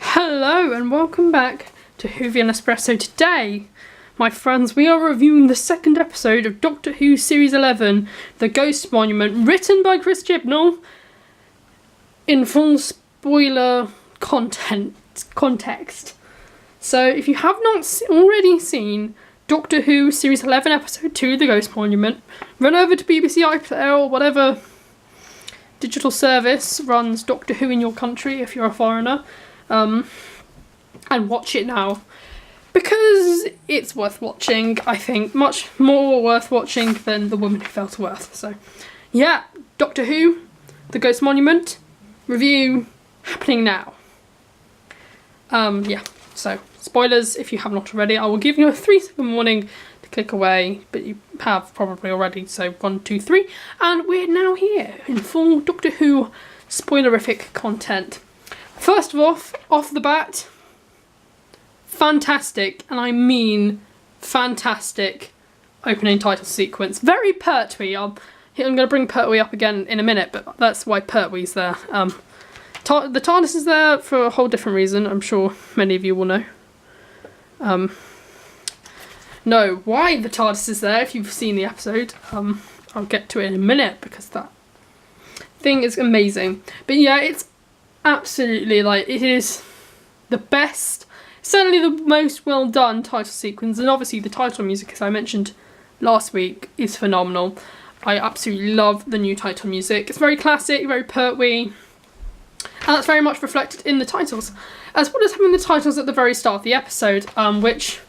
Hello and welcome back to Whovian Espresso. Today, my friends, we are reviewing the second episode of Doctor Who Series 11, The Ghost Monument, written by Chris Chibnall, in full spoiler context. So if you have not already seen Doctor Who Series 11 Episode 2, The Ghost Monument, run over to BBC iPlayer or whatever digital service runs Doctor Who in your country if you're a foreigner, and watch it now, because it's worth watching. I think much more worth watching than The Woman Who Fell to Earth. So yeah, Doctor Who, The Ghost Monument review happening now. Yeah, so spoilers if you have not already. I will give you a 3-second warning to click away, but you have probably already, so 1, 2, 3, and we're now here in full Doctor Who spoilerific content. First of all, off the bat, fantastic, and I mean fantastic, opening title sequence. Very Pertwee. I'm going to bring Pertwee up again in a minute, but that's why Pertwee's there. The TARDIS is there for a whole different reason, I'm sure many of you will know. Know why the TARDIS is there if you've seen the episode. I'll get to it in a minute, because that thing is amazing. But yeah, it's absolutely, like, it is the best, certainly the most well done title sequence, and obviously the title music, as I mentioned last week, is phenomenal. I absolutely love the new title music. It's very classic, very Pertwee, and that's very much reflected in the titles, as well as having the titles at the very start of the episode, which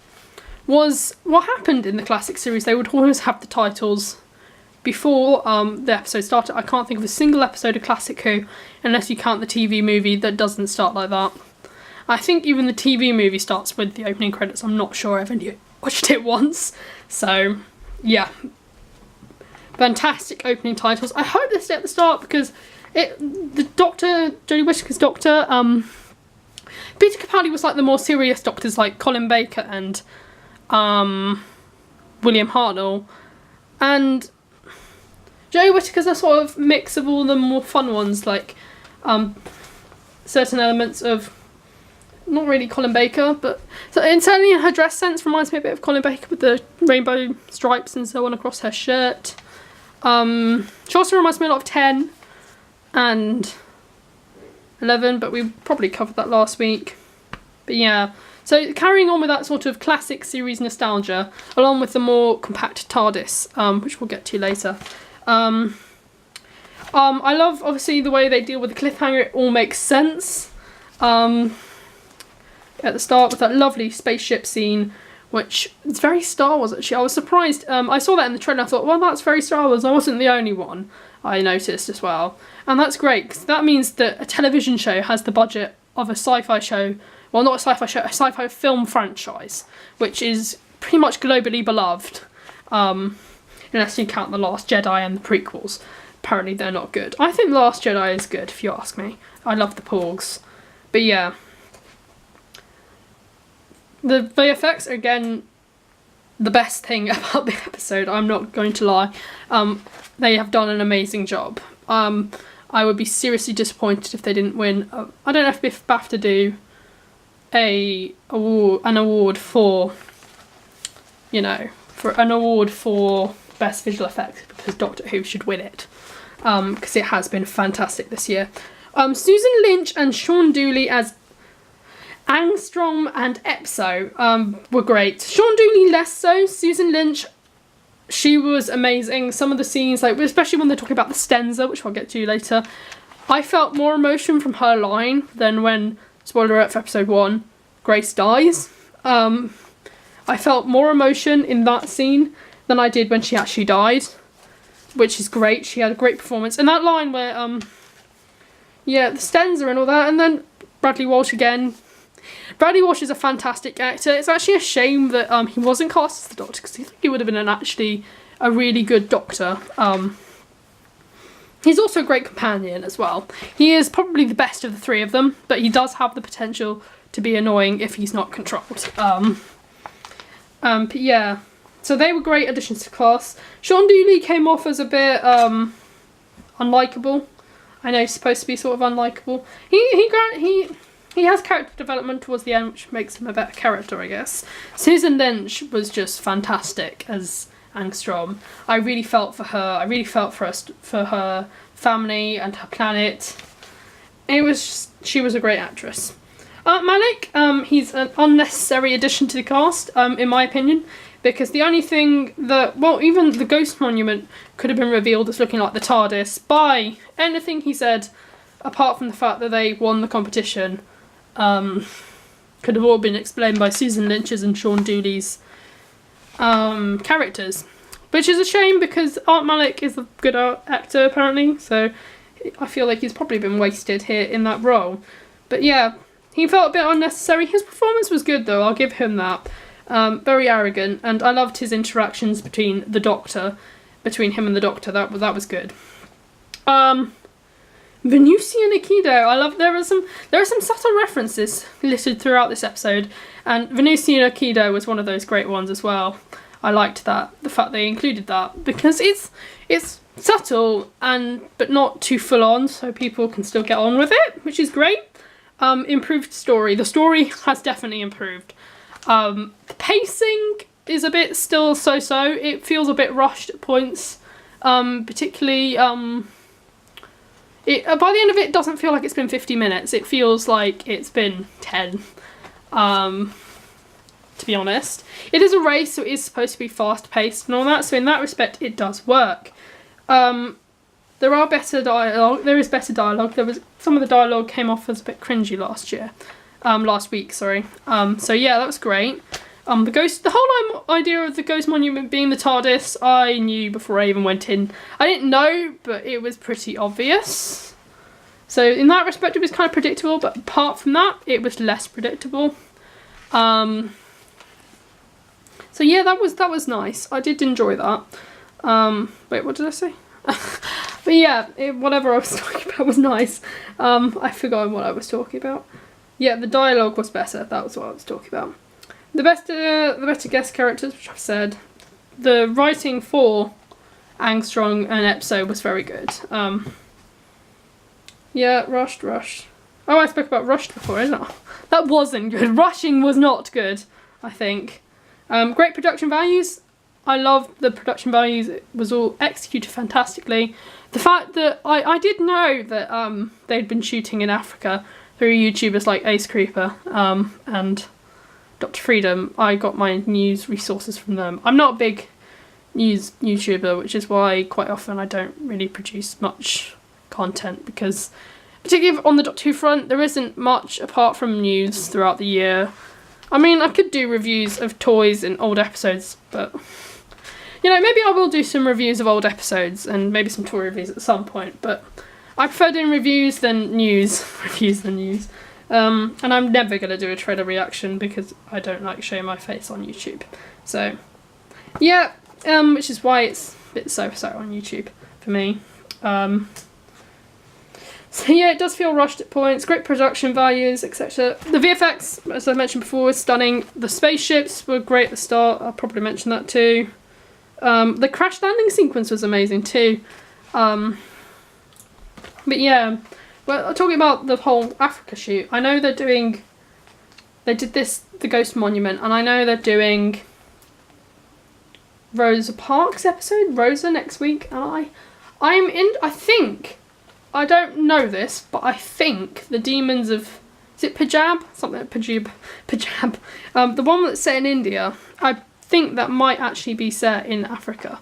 was what happened in the classic series. They would always have the titles before the episode started. I can't think of a single episode of Classic Who, unless you count the TV movie, that doesn't start like that. I think even the TV movie starts with the opening credits. I'm not sure, I've only watched it once. So yeah, fantastic opening titles. I hope they stay at the start, because the Doctor, Jodie Whittaker's Doctor, Peter Capaldi was like the more serious Doctors, like Colin Baker and William Hartnell, and Jodie Whittaker's a sort of mix of all the more fun ones, like certain elements of, not really Colin Baker, but certainly in her dress sense reminds me a bit of Colin Baker, with the rainbow stripes and so on across her shirt. She also reminds me a lot of 10 and 11, but we probably covered that last week. But yeah, so carrying on with that sort of classic series nostalgia, along with the more compact TARDIS, which we'll get to later. I love, obviously, the way they deal with the cliffhanger. It all makes sense. At the start with that lovely spaceship scene, which is very Star Wars, actually. I was surprised. I saw that in the trailer and I thought, well, that's very Star Wars. I wasn't the only one I noticed as well. And that's great, because that means that a television show has the budget of a sci-fi show. Well, not a sci-fi show, a sci-fi film franchise, which is pretty much globally beloved. Unless you count The Last Jedi and the prequels. Apparently they're not good. I think The Last Jedi is good, if you ask me. I love the Porgs. But yeah. The VFX are, again, the best thing about the episode, I'm not going to lie. They have done an amazing job. I would be seriously disappointed if they didn't win. I don't know if BAFTA do an award for, you know, for an award for best visual effects, because Doctor Who should win it, because it has been fantastic this year. Susan Lynch and Shawn Dooley as Angstrom and Epso were great. Shawn Dooley less so. Susan Lynch, she was amazing. Some of the scenes, like especially when they're talking about the Stenza, which I'll get to later, I felt more emotion from her line than when, spoiler alert for episode 1, Grace dies. I felt more emotion in that scene than I did when she actually died, which is great. She had a great performance. And that line where, yeah, the Stenza and all that, and then Bradley Walsh again. Bradley Walsh is a fantastic actor. It's actually a shame that he wasn't cast as the Doctor, because I think he would have been actually a really good Doctor. He's also a great companion as well. He is probably the best of the three of them, but he does have the potential to be annoying if he's not controlled. But yeah, so they were great additions to the cast. Shawn Dooley came off as a bit unlikable. I know he's supposed to be sort of unlikable. He he has character development towards the end, which makes him a better character, I guess. Susan Lynch was just fantastic as Angstrom. I really felt for her. I really felt for her family and her planet. It was just, she was a great actress. Malik, he's an unnecessary addition to the cast, in my opinion, because the only thing that, well, even the Ghost Monument could have been revealed as looking like the TARDIS by anything he said, apart from the fact that they won the competition. Could have all been explained by Susan Lynch's and Shawn Dooley's characters, which is a shame because Art Malik is a good actor apparently, so I feel like he's probably been wasted here in that role. But yeah, he felt a bit unnecessary. His performance was good though, I'll give him that. Very arrogant, and I loved his interactions between him and the Doctor. That was good. Venusian Aikido. I love. There are some subtle references littered throughout this episode, and Venusian Aikido was one of those great ones as well. I liked that, the fact they included that, because it's subtle but not too full on, so people can still get on with it, which is great. Improved story. The story has definitely improved. The pacing is a bit still so-so. It feels a bit rushed at points, particularly. By the end of it, doesn't feel like it's been 50 minutes. It feels like it's been 10, to be honest. It is a race, so it is supposed to be fast-paced and all that, so in that respect, it does work. There is better dialogue. Some of the dialogue came off as a bit cringy last week, sorry. So yeah, that was great. The whole idea of the Ghost Monument being the TARDIS, I knew before I even went in. I didn't know, but it was pretty obvious. So in that respect, it was kind of predictable, but apart from that, it was less predictable. So yeah, that was nice. I did enjoy that. Wait, what did I say? But yeah, whatever I was talking about was nice. I forgot what I was talking about. Yeah, the dialogue was better. That was what I was talking about. The better guest characters, which I've said. The writing for Angstrom and Epso was very good. Yeah, rushed. Oh, I spoke about rushed before, isn't it? That wasn't good. Rushing was not good, I think. Great production values. I loved the production values. It was all executed fantastically. The fact that I did know that they'd been shooting in Africa through YouTubers like Ace Creeper and Dr. Freedom. I got my news resources from them. I'm not a big news YouTuber, which is why quite often I don't really produce much content, because particularly on the Doctor Who front, there isn't much apart from news throughout the year. I mean, I could do reviews of toys in old episodes, but you know, maybe I will do some reviews of old episodes and maybe some toy reviews at some point, but I prefer doing reviews than news. And I'm never going to do a trailer reaction because I don't like showing my face on YouTube. So, yeah, which is why it's a bit so-so on YouTube for me. So yeah, it does feel rushed at points. Great production values, etc. The VFX, as I mentioned before, was stunning. The spaceships were great at the start. I'll probably mention that too. The crash landing sequence was amazing too. But yeah. Well, talking about the whole Africa shoot, I know they did the Ghost Monument, and I know they're doing Rosa Parks episode, Rosa, next week, and I don't know this, but I think the Demons of, is it Punjab? Something like Punjab. The one that's set in India, I think that might actually be set in Africa.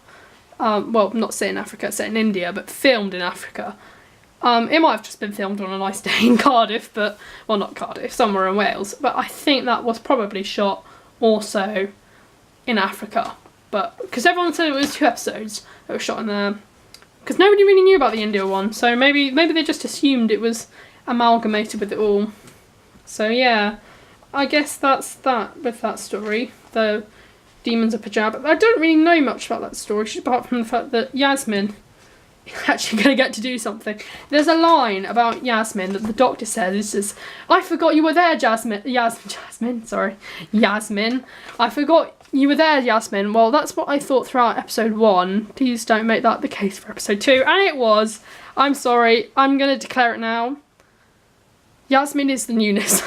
Well, not set in Africa, set in India, but filmed in Africa. It might have just been filmed on a nice day in Cardiff, well, not Cardiff, somewhere in Wales, but I think that was probably shot also in Africa, but because everyone said it was 2 episodes that were shot in there, because nobody really knew about the India one, so maybe they just assumed it was amalgamated with it all. So yeah, I guess that's that with that story, the Demons of Punjab. I don't really know much about that story, apart from the fact that Yasmin actually going to get to do something. There's a line about Yasmin that the Doctor says, it says, "I forgot you were there, Yasmin. I forgot you were there, Yasmin." Well, that's what I thought throughout episode 1. Please don't make that the case for episode 2. And it was. I'm sorry. I'm going to declare it now. Yasmin is the newness.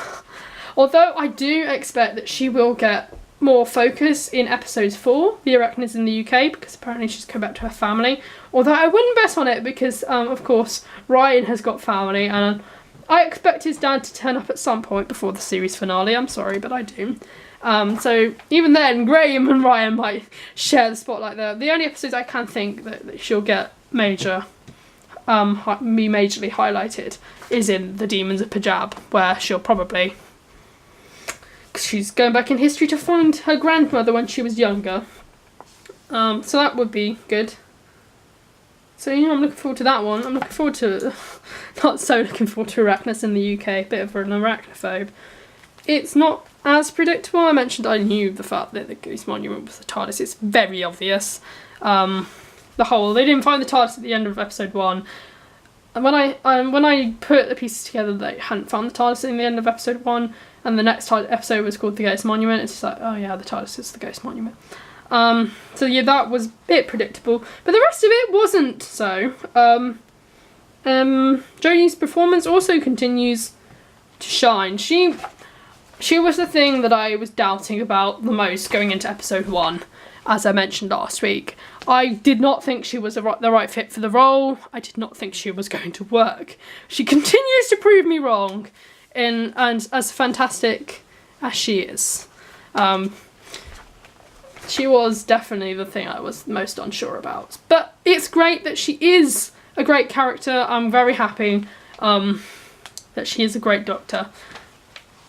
Although I do expect that she will get more focus in episode 4, The Arachnids in the UK, because apparently she's come back to her family. Although I wouldn't bet on it because, of course, Ryan has got family, and I expect his dad to turn up at some point before the series finale. I'm sorry, but I do. So even then, Graham and Ryan might share the spotlight there. The only episodes I can think that she'll get majorly highlighted is in The Demons of Punjab, where she'll probably... she's going back in history to find her grandmother when she was younger. So that would be good. So, I'm looking forward to that one. I'm looking forward to... not so looking forward to Arachnids in the UK. Bit of an arachnophobe. It's not as predictable. I mentioned I knew the fact that the Ghost Monument was the TARDIS. It's very obvious. They didn't find the TARDIS at the end of episode 1. And when I put the pieces together, they hadn't found the TARDIS in the end of episode 1, and the next episode was called The Ghost Monument. It's just like, oh yeah, the TARDIS is the Ghost Monument. So yeah, that was a bit predictable, but the rest of it wasn't so. Jodie's performance also continues to shine. She was the thing that I was doubting about the most going into episode 1, as I mentioned last week. I did not think she was the right fit for the role. I did not think she was going to work. She continues to prove me wrong, and as fantastic as she is. She was definitely the thing I was most unsure about. But it's great that she is a great character. I'm very happy that she is a great Doctor.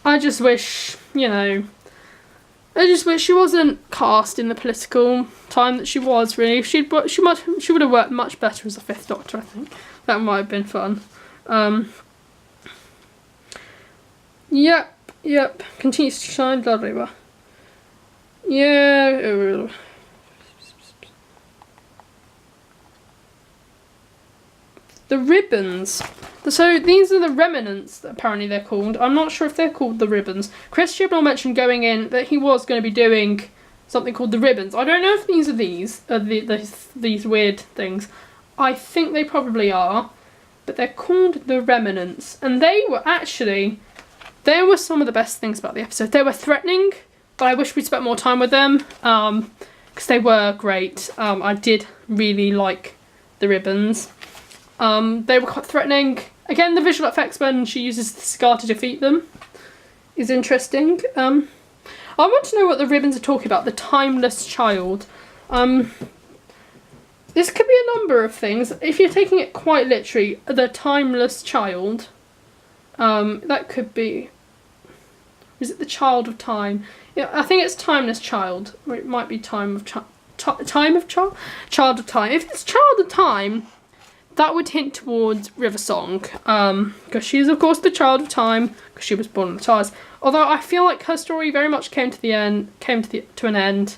I just wish, she wasn't cast in the political time that she was, really. She would have worked much better as a 5th Doctor, I think. That might have been fun. Yep. Continues to shine, blah, blah, blah. Yeah. The ribbons. So these are the remnants, apparently they're called. I'm not sure if they're called the ribbons. Chris Chibnall mentioned going in that he was going to be doing something called the ribbons. I don't know if these are these weird things. I think they probably are, but they're called the remnants, and they were some of the best things about the episode. They were threatening, but I wish we'd spent more time with them, because they were great. I did really like the ribbons. They were quite threatening. Again, the visual effects when she uses the cigar to defeat them is interesting. I want to know what the ribbons are talking about. The Timeless Child. This could be a number of things. If you're taking it quite literally, the Timeless Child. That could be... is it the Child of Time? Yeah, I think it's Timeless Child. Or it might be Child of Time. If it's Child of Time, that would hint towards River Song, because she is of course the Child of Time, because she was born in the TARDIS. Although I feel like her story very much came to an end,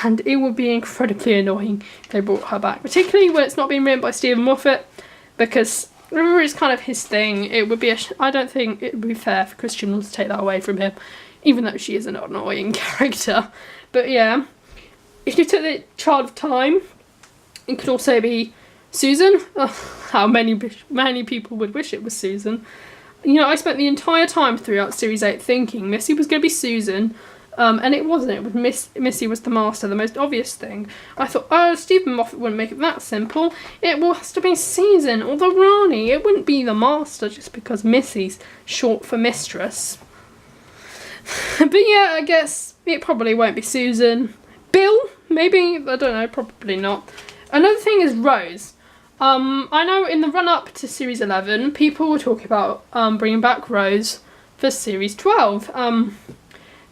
and it would be incredibly annoying if they brought her back, particularly when it's not being written by Stephen Moffat, because River is kind of his thing. It would be I don't think it would be fair for Chris Chibnall to take that away from him, even though she is an annoying character. But yeah, if you took the Child of Time, it could also be Susan. How many people would wish it was Susan. I spent the entire time throughout Series 8 thinking Missy was going to be Susan, and it wasn't. It was Missy was the Master, the most obvious thing. I thought, Stephen Moffat wouldn't make it that simple. It has to be Susan or the Rani. It wouldn't be the Master just because Missy's short for Mistress. But yeah, I guess it probably won't be Susan. Bill? Maybe? I don't know, probably not. Another thing is Rose. I know in the run-up to Series 11, people were talking about bringing back Rose for Series 12.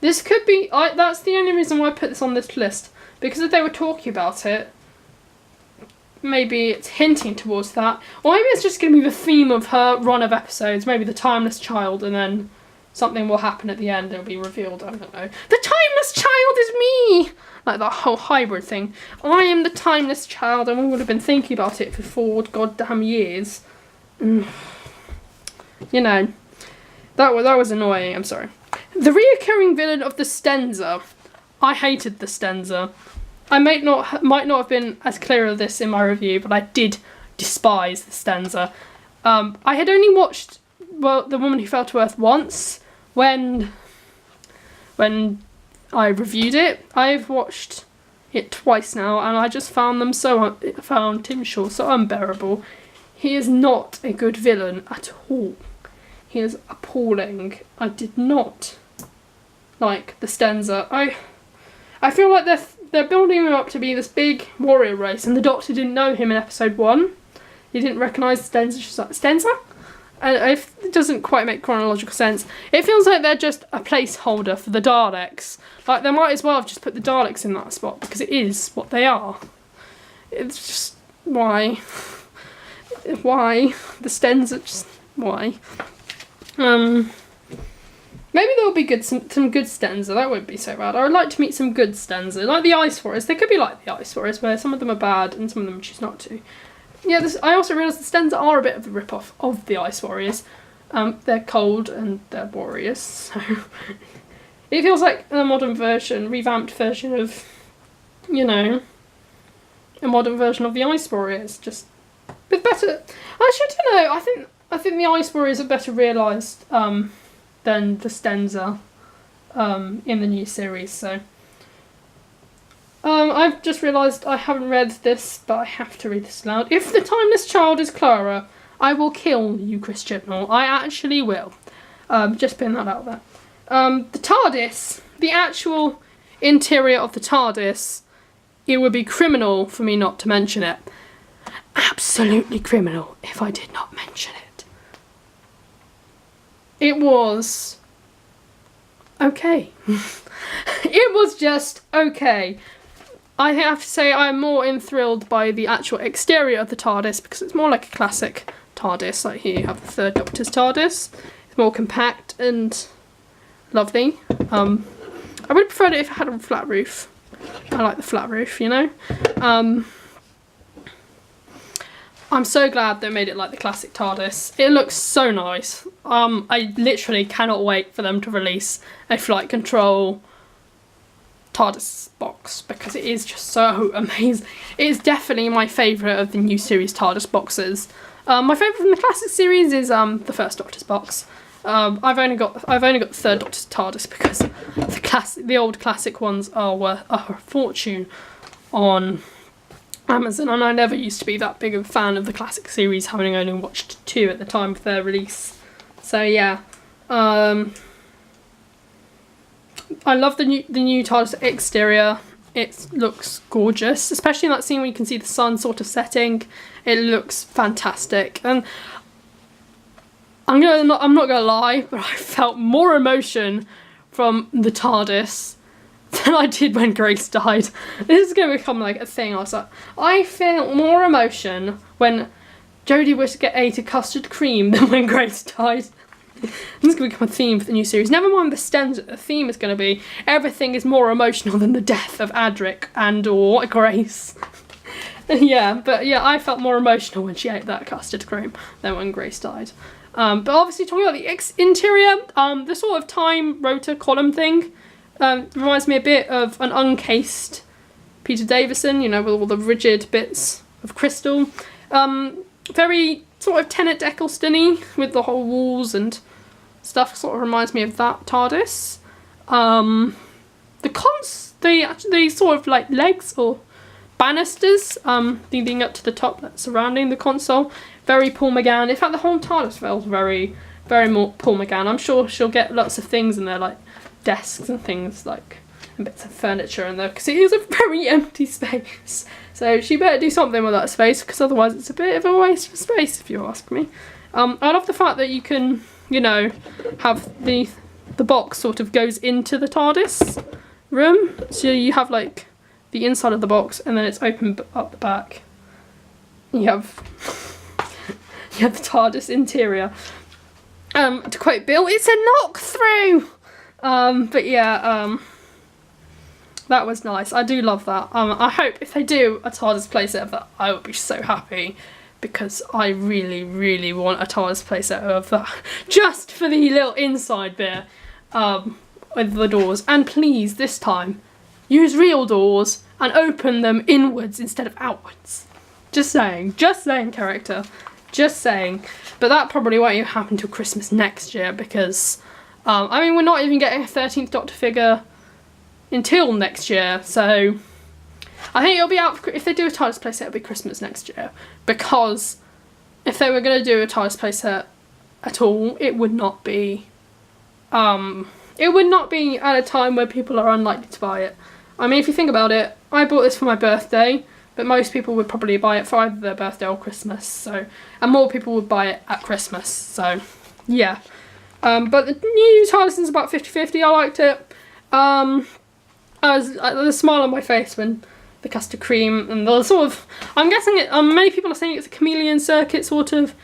This could be... that's the only reason why I put this on this list. Because if they were talking about it, maybe it's hinting towards that. Or maybe it's just going to be the theme of her run of episodes. Maybe the Timeless Child, and then something will happen at the end. It'll be revealed. I don't know. The Timeless Child is me! Like that whole hybrid thing. I am the Timeless Child, and we would have been thinking about it for 4 goddamn years. That was annoying. I'm sorry. The reoccurring villain of the Stenza. I hated the Stenza. I might not have been as clear of this in my review, but I did despise the Stenza. I had only watched The Woman Who Fell to Earth once when I reviewed it. I've watched it twice now, and I just found Tim Shaw so unbearable. He is not a good villain at all. He is appalling. I did not like the Stenza. I feel like they're building him up to be this big warrior race, and the Doctor didn't know him in episode 1. He didn't recognise Stenza. She's like, Stenza? And it doesn't quite make chronological sense. It feels like they're just a placeholder for the Daleks. Like, they might as well have just put the Daleks in that spot, because it is what they are. It's just, why? Why? The Stenza, just, why? Maybe there'll be some good Stenza. That wouldn't be so bad. I would like to meet some good Stenza. Like the Ice Warriors. They could be like the Ice Warriors, where some of them are bad and some of them choose not to. Yeah, I also realised the Stenza are a bit of a rip-off of the Ice Warriors. They're cold and they're warriors, so... It feels like a modern version, revamped version of, you know, a modern version of the Ice Warriors, just with better... Actually, I don't know, I think the Ice Warriors are better realised than the Stenza in the new series, so... I've just realised I haven't read this, but I have to read this aloud. If the Timeless Child is Clara, I will kill you, Chris Chibnall. I actually will. Just putting that out there. The TARDIS, the actual interior of the TARDIS, it would be criminal for me not to mention it. Absolutely criminal if I did not mention it. It was okay. It was just okay. I have to say I'm more enthralled by the actual exterior of the TARDIS, because it's more like a classic TARDIS. Like here you have the Third Doctor's TARDIS. It's more compact and lovely. I would have preferred it if it had a flat roof. I like the flat roof, you know. I'm so glad they made it like the classic TARDIS. It looks so nice. I literally cannot wait for them to release a flight control TARDIS box, because it is just so amazing. It is definitely my favourite of the new series TARDIS boxes. My favourite from the classic series is the First Doctor's box. I've only got the Third Doctor's TARDIS because the old classic ones are a fortune on Amazon, and I never used to be that big of a fan of the classic series, having only watched 2 at the time of their release. So yeah, I love the new TARDIS exterior. It looks gorgeous, especially in that scene where you can see the sun sort of setting. It looks fantastic, and I'm not gonna lie, but I felt more emotion from the TARDIS than I did when Grace died. This is gonna become like a thing. I felt more emotion when Jodie was to get ate a custard cream than when Grace died. This is going to become a theme for the new series. Never mind the Stenza, the theme is going to be everything is more emotional than the death of Adric and or Grace. Yeah, I felt more emotional when she ate that custard cream than when Grace died. But obviously talking about the interior, the sort of time rotor column thing reminds me a bit of an uncased Peter Davison, you know, with all the rigid bits of crystal. Very sort of Tennant Eccleston-y with the whole walls and stuff, sort of reminds me of that TARDIS. The sort of like legs or banisters leading up to the top that's surrounding the console, very Paul McGann. In fact, the whole TARDIS feels very, very more Paul McGann. I'm sure she'll get lots of things in there, like desks and things, like, and bits of furniture in there, because it is a very empty space. So she better do something with that space, because otherwise it's a bit of a waste of space, if you ask me. I love the fact that you can, you know, have the box sort of goes into the TARDIS room. So you have like the inside of the box, and then it's open up the back. You have the TARDIS interior. To quote Bill, it's a knock through. But yeah, that was nice. I do love that. I hope if they do a TARDIS playset of that, I would be so happy, because I really, really want a TARDIS playset of that, just for the little inside bit with the doors. And please, this time, use real doors and open them inwards instead of outwards. Just saying, character. Just saying. But that probably won't even happen till Christmas next year because, I mean, we're not even getting a 13th Doctor figure until next year, so I think it'll be out, if they do a TARDIS playset, it'll be Christmas next year, because if they were going to do a TARDIS playset at all, it would not be at a time where people are unlikely to buy it. I mean, if you think about it, I bought this for my birthday, but most people would probably buy it for either their birthday or Christmas, so, and more people would buy it at Christmas, so, yeah. But the new TARDIS is about 50-50, I liked it. The smile on my face when the custard cream and the sort of, I'm guessing it, many people are saying it's a chameleon circuit sort of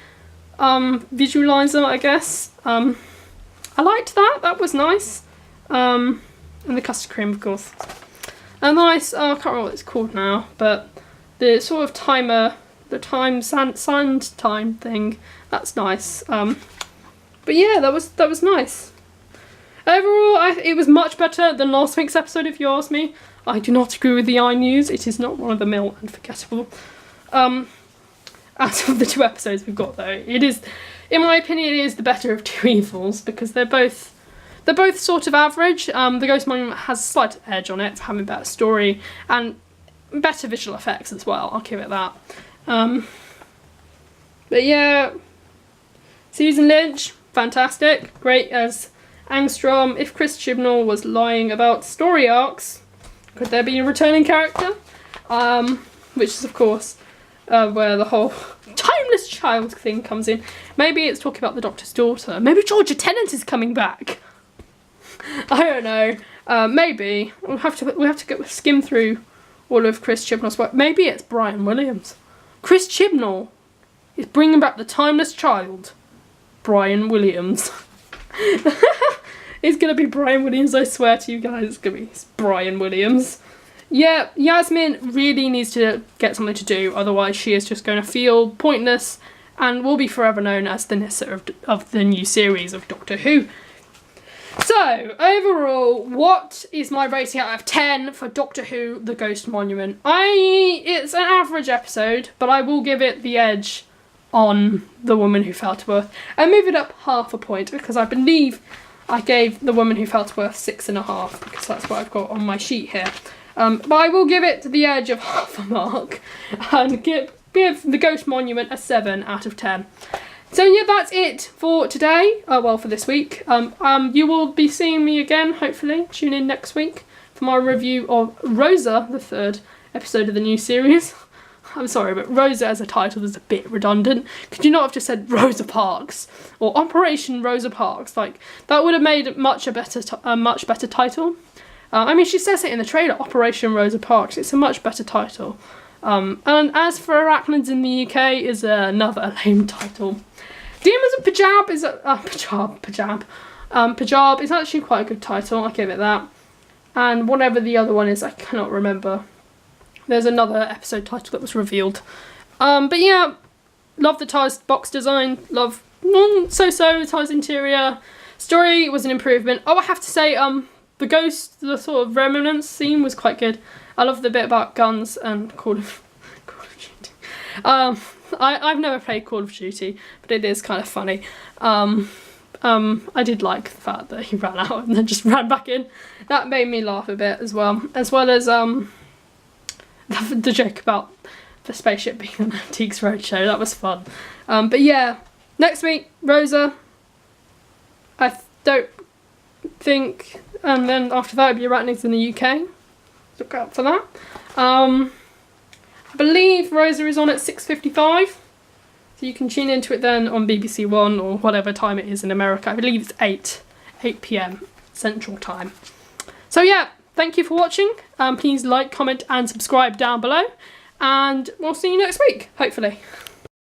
visualizer, I guess. I liked that was nice. And the custard cream, of course. A nice, I can't remember what it's called now, but the sort of timer, the sand time thing, that's nice. But yeah, that was nice. Overall, it was much better than last week's episode, if you ask me. I do not agree with the iNews. It is not run-of-the-mill and forgettable. Out of the 2 episodes we've got, though, it is, in my opinion, it is the better of 2 evils, because they're both sort of average. The Ghost Monument has a slight edge on it for having a better story and better visual effects as well. I'll give it that. But yeah, Susie Lynch, fantastic, great as Angstrom. If Chris Chibnall was lying about story arcs, could there be a returning character? Which is, of course, where the whole timeless child thing comes in. Maybe it's talking about the Doctor's daughter. Maybe Georgia Tennant is coming back. I don't know. Maybe we'll have to skim through all of Chris Chibnall's work. Maybe it's Brian Williams. Chris Chibnall is bringing back the timeless child. Brian Williams. It's gonna be Brian Williams, I swear to you guys, it's gonna be Brian Williams. Yeah, Yasmin really needs to get something to do, otherwise she is just going to feel pointless and will be forever known as the Nyssa of the new series of Doctor Who. So, overall, what is my rating out of 10 for Doctor Who, The Ghost Monument? It's an average episode, but I will give it the edge on The Woman Who Fell to Earth and move it up half a point, because I believe I gave The Woman Who Fell to Earth 6.5, because that's what I've got on my sheet here. But I will give it the edge of half a mark and give The Ghost Monument a 7 out of 10. So yeah, that's it for today. Well, for this week. You will be seeing me again, hopefully. Tune in next week for my review of Rosa, the 3rd episode of the new series. I'm sorry, but Rosa as a title is a bit redundant. Could you not have just said Rosa Parks or Operation Rosa Parks? Like, that would have made a much better title. I mean, she says it in the trailer, Operation Rosa Parks. It's a much better title. And as for Arachnids in the UK, is another lame title. Demons of Punjab is Punjab is actually quite a good title. I'll give it that. And whatever the other one is, I cannot remember. There's another episode title that was revealed. But yeah, love the TARDIS box design. Love so-so TARDIS interior. Story was an improvement. Oh, I have to say, the ghost, the sort of remnants scene was quite good. I love the bit about guns and Call of Duty. I've never played Call of Duty, but it is kind of funny. I did like the fact that he ran out and then just ran back in. That made me laugh a bit as well as the joke about the spaceship being an Antiques Roadshow. That was fun. But yeah, next week, Rosa. I don't think, and then after that, it'll be Arachnids in the UK. Look out for that. I believe Rosa is on at 6:55, so you can tune into it then on BBC One or whatever time it is in America. I believe it's 8 p.m. Central Time. So yeah, thank you for watching. Please like, comment and subscribe down below, and we'll see you next week, hopefully.